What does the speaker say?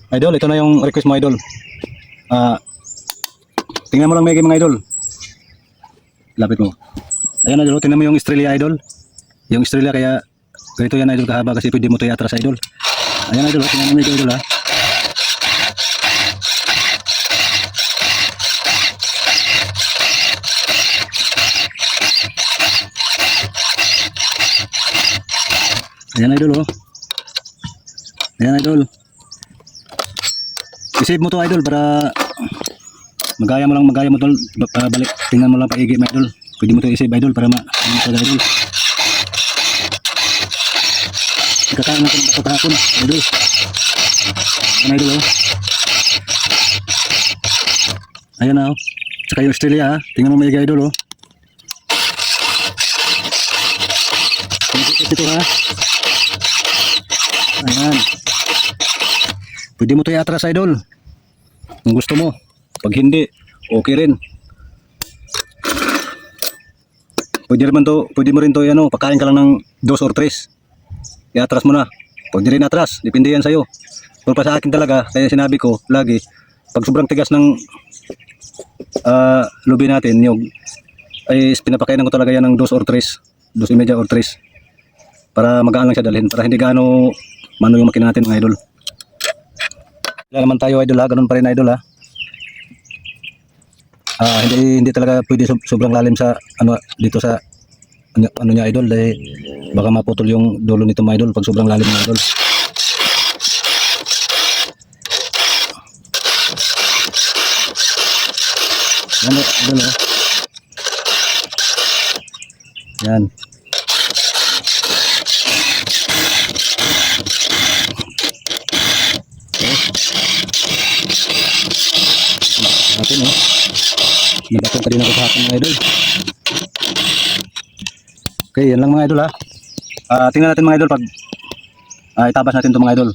Idol, ito na yung request mo, idol. Ah, tingnan mo lang mga idol. Lapit mo. Ayan, idol, tingnan mo yung Australia, idol. Yung Australia, kaya ganito yan, idol, kahaba kasi pwede mo ito i-atras, idol. Ayan, idol, tingnan mo yung idol, ha. Ayan, idol, oh. Ayan, idol. I-save mo to, idol, para magaya mo tol, balik, tingnan mo lang paigi, idol. Pwede mo to i-save, idol, para idol. Ikakain natin ng kahapon, idol. Ayan, idol, oh. Ayan na, oh. Tsaka yung Australia, ha. Tingnan mo maigi, idol, oh. Ito, ha. Ayan. Pwede mo to i-atras, idol. Kung gusto mo. Pag hindi, okay rin. Pwede mo rin to, ano, pakain ka lang ng 2 or 3. I-atras mo na. Pwede rin atras, depende yan sa'yo. Pero pa sa akin talaga, kaya sinabi ko lagi, pag sobrang tigas ng lubi natin, yung ay pinapakainan ko talaga yan ng 2 or 3, 2.5 or 3, para magaan lang siya dalhin, para hindi gaano mano yung makina natin, mga idol. Wala naman tayo, idol, ha, ganun pa rin, idol, ha. Hindi talaga pwede sobrang lalim sa ano dito sa ano niya, idol, dahil baka maputol yung dulo nito, mga idol, pag sobrang lalim, mga idol. Yan, idol, oh. Yan. Natin, oh. Nabatong ka din ako sa hapon, mga idol. Okay, yan lang, mga idol, ha. Tingnan natin, mga idol, pag itabas natin ito, mga idol.